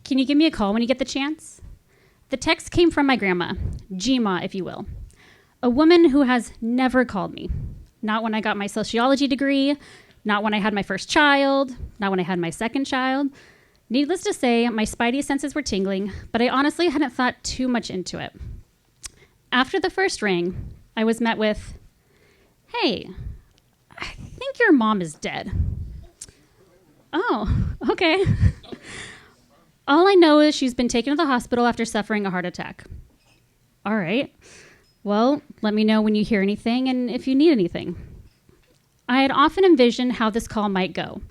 Can you give me a call when you get the chance? The text came from my grandma, Gma, if you will, a woman who has never called me. Not when I got my sociology degree, not when I had my first child, not when I had my second child. Needless to say, my spidey senses were tingling, but I honestly hadn't thought too much into it. After the first ring, I was met with, "Hey, I think your mom is dead." "Oh, okay." "All I know is she's been taken to the hospital after suffering a heart attack." "All right. Well, let me know when you hear anything and if you need anything." I had often envisioned how this call might go.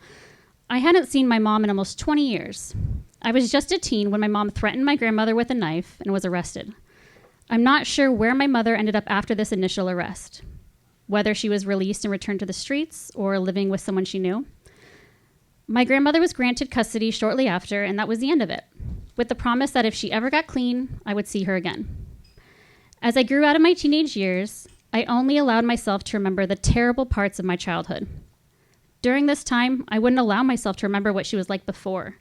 I hadn't seen my mom in almost 20 years. I was just a teen when my mom threatened my grandmother with a knife and was arrested. I'm not sure where my mother ended up after this initial arrest, whether she was released and returned to the streets or living with someone she knew. My grandmother was granted custody shortly after, and that was the end of it, with the promise that if she ever got clean, I would see her again. As I grew out of my teenage years, I only allowed myself to remember the terrible parts of my childhood. During this time, I wouldn't allow myself to remember what she was like before,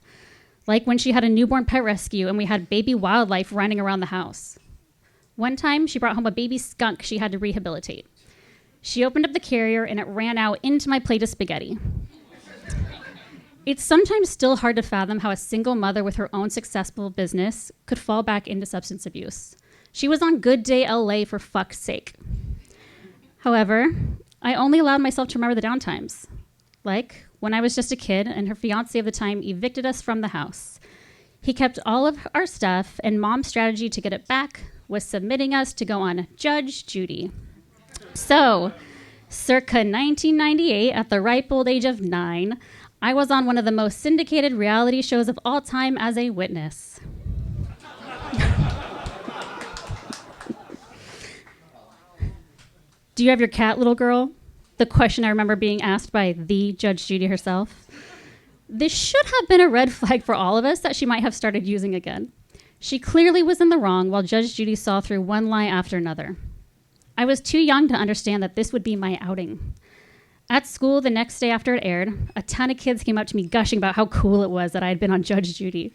like when she had a newborn pet rescue and we had baby wildlife running around the house. One time, she brought home a baby skunk she had to rehabilitate. She opened up the carrier and it ran out into my plate of spaghetti. It's sometimes still hard to fathom how a single mother with her own successful business could fall back into substance abuse. She was on Good Day LA for fuck's sake. However, I only allowed myself to remember the downtimes. Like when I was just a kid and her fiance of the time evicted us from the house. He kept all of our stuff, and Mom's strategy to get it back was submitting us to go on Judge Judy. So, circa 1998, at the ripe old age of 9, I was on one of the most syndicated reality shows of all time as a witness. "Do you have your cat, little girl?" The question I remember being asked by the Judge Judy herself. This should have been a red flag for all of us that she might have started using again. She clearly was in the wrong while Judge Judy saw through one lie after another. I was too young to understand that this would be my outing. At school, the next day after it aired, a ton of kids came up to me gushing about how cool it was that I had been on Judge Judy.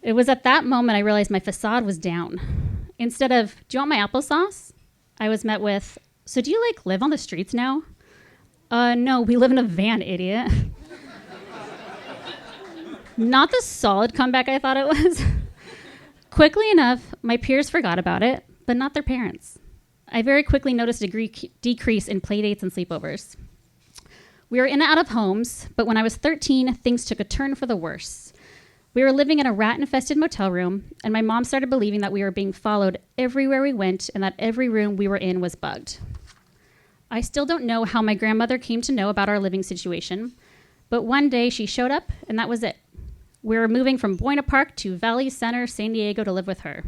It was at that moment I realized my facade was down. Instead of, "Do you want my applesauce?" I was met with, "So do you, live on the streets now?" No, we live in a van, idiot." Not the solid comeback I thought it was. Quickly enough, my peers forgot about it, but not their parents. I very quickly noticed a decrease in playdates and sleepovers. We were in and out of homes, but when I was 13, things took a turn for the worse. We were living in a rat-infested motel room, and my mom started believing that we were being followed everywhere we went and that every room we were in was bugged. I still don't know how my grandmother came to know about our living situation, but one day she showed up, and that was it. We were moving from Buena Park to Valley Center, San Diego to live with her.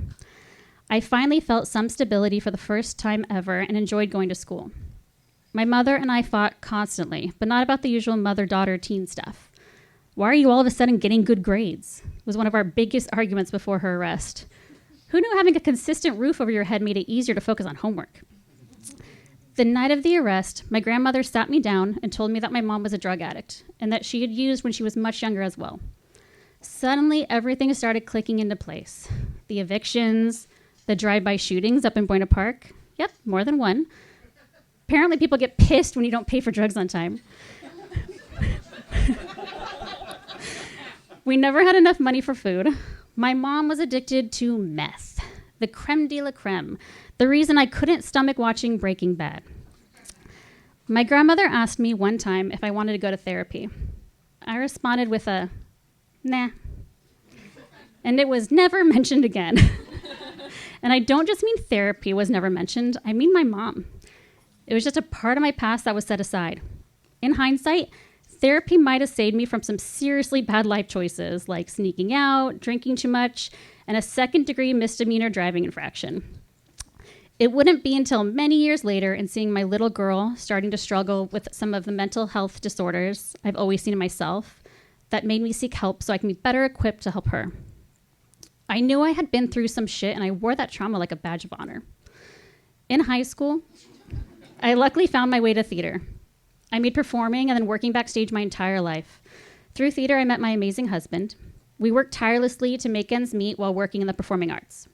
I finally felt some stability for the first time ever and enjoyed going to school. My mother and I fought constantly, but not about the usual mother-daughter teen stuff. "Why are you all of a sudden getting good grades?" was one of our biggest arguments before her arrest. Who knew having a consistent roof over your head made it easier to focus on homework? The night of the arrest, my grandmother sat me down and told me that my mom was a drug addict and that she had used when she was much younger as well. Suddenly, everything started clicking into place. The evictions, the drive-by shootings up in Buena Park. Yep, more than one. Apparently people get pissed when you don't pay for drugs on time. We never had enough money for food. My mom was addicted to meth, the creme de la creme, the reason I couldn't stomach watching Breaking Bad. My grandmother asked me one time if I wanted to go to therapy. I responded with a, "Nah." And it was never mentioned again. And I don't just mean therapy was never mentioned, I mean my mom. It was just a part of my past that was set aside. In hindsight, therapy might have saved me from some seriously bad life choices like sneaking out, drinking too much, and a second-degree misdemeanor driving infraction. It wouldn't be until many years later and seeing my little girl starting to struggle with some of the mental health disorders I've always seen in myself that made me seek help so I can be better equipped to help her. I knew I had been through some shit, and I wore that trauma like a badge of honor. In high school, I luckily found my way to theater. I made performing and then working backstage my entire life. Through theater, I met my amazing husband. We worked tirelessly to make ends meet while working in the performing arts.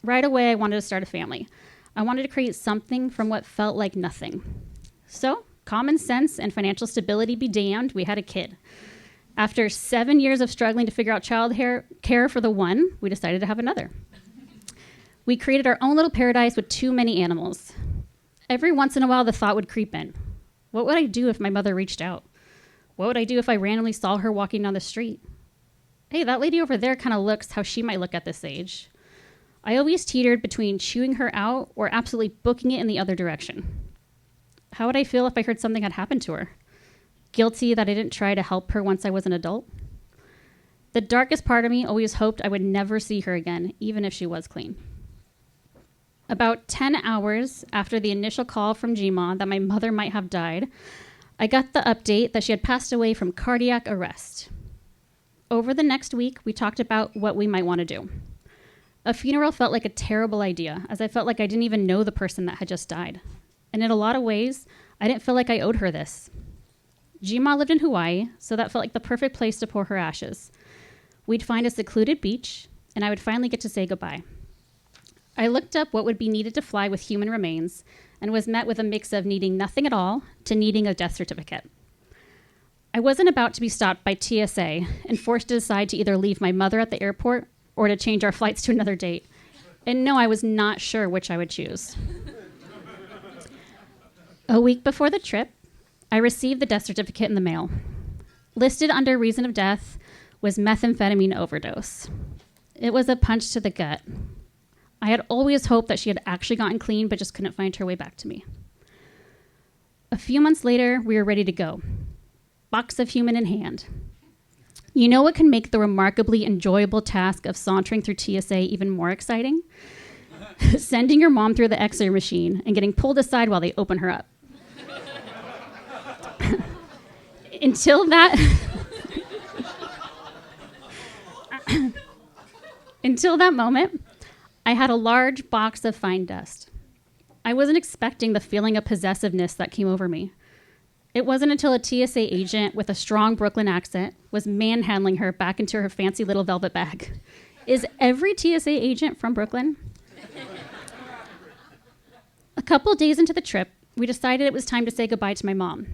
Right away, I wanted to start a family. I wanted to create something from what felt like nothing. So, common sense and financial stability be damned, we had a kid. After 7 years of struggling to figure out care for the one, we decided to have another. We created our own little paradise with too many animals. Every once in a while, the thought would creep in. What would I do if my mother reached out? What would I do if I randomly saw her walking down the street? Hey, that lady over there kind of looks how she might look at this age. I always teetered between chewing her out or absolutely booking it in the other direction. How would I feel if I heard something had happened to her? Guilty that I didn't try to help her once I was an adult? The darkest part of me always hoped I would never see her again, even if she was clean. About 10 hours after the initial call from GMA that my mother might have died, I got the update that she had passed away from cardiac arrest. Over the next week, we talked about what we might want to do. A funeral felt like a terrible idea, as I felt like I didn't even know the person that had just died. And in a lot of ways, I didn't feel like I owed her this. Jima lived in Hawaii, so that felt like the perfect place to pour her ashes. We'd find a secluded beach, and I would finally get to say goodbye. I looked up what would be needed to fly with human remains, and was met with a mix of needing nothing at all to needing a death certificate. I wasn't about to be stopped by TSA and forced to decide to either leave my mother at the airport or to change our flights to another date. And no, I was not sure which I would choose. A week before the trip, I received the death certificate in the mail. Listed under reason of death was methamphetamine overdose. It was a punch to the gut. I had always hoped that she had actually gotten clean, but just couldn't find her way back to me. A few months later, we were ready to go. Box of human in hand. You know what can make the remarkably enjoyable task of sauntering through TSA even more exciting? Sending your mom through the X-ray machine and getting pulled aside while they open her up. Until that moment, I had a large box of fine dust. I wasn't expecting the feeling of possessiveness that came over me. It wasn't until a TSA agent with a strong Brooklyn accent was manhandling her back into her fancy little velvet bag. Is every TSA agent from Brooklyn? A couple days into the trip, we decided it was time to say goodbye to my mom.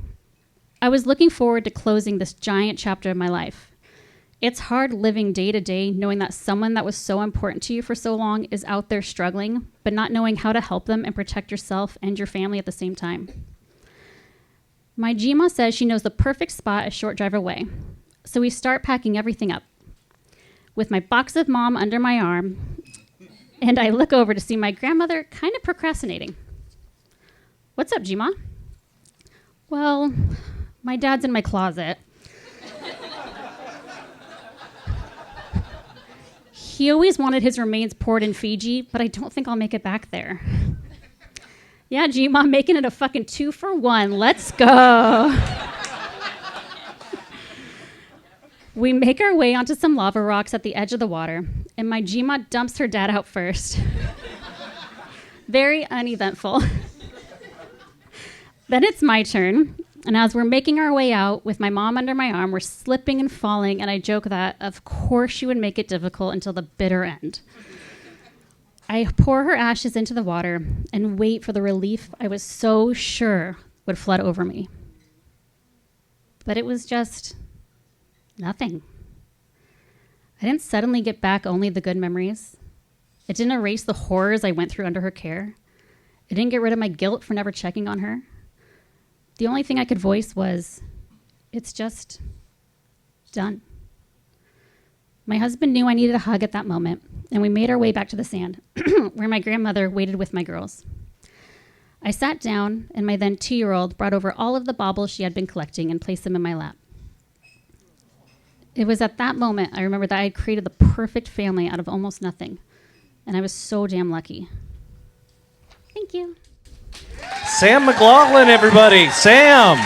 I was looking forward to closing this giant chapter of my life. It's hard living day to day knowing that someone that was so important to you for so long is out there struggling, but not knowing how to help them and protect yourself and your family at the same time. My Jima says she knows the perfect spot a short drive away, so we start packing everything up. With my box of mom under my arm, and I look over to see my grandmother kind of procrastinating. What's up, Jima? Well, my dad's in my closet. He always wanted his remains poured in Fiji, but I don't think I'll make it back there. Yeah, G-Mom, making it a fucking 2-for-1. Let's go. We make our way onto some lava rocks at the edge of the water, and my G-Ma dumps her dad out first. Very uneventful. Then it's my turn, and as we're making our way out with my mom under my arm, we're slipping and falling, and I joke that, of course, she would make it difficult until the bitter end. I pour her ashes into the water and wait for the relief I was so sure would flood over me. But it was just nothing. I didn't suddenly get back only the good memories. It didn't erase the horrors I went through under her care. It didn't get rid of my guilt for never checking on her. The only thing I could voice was, it's just done. My husband knew I needed a hug at that moment, and we made our way back to the sand, where my grandmother waited with my girls. I sat down, and my then 2-year-old brought over all of the baubles she had been collecting and placed them in my lap. It was at that moment I remembered that I had created the perfect family out of almost nothing, and I was so damn lucky. Thank you. Sam McLaughlin, everybody. Sam.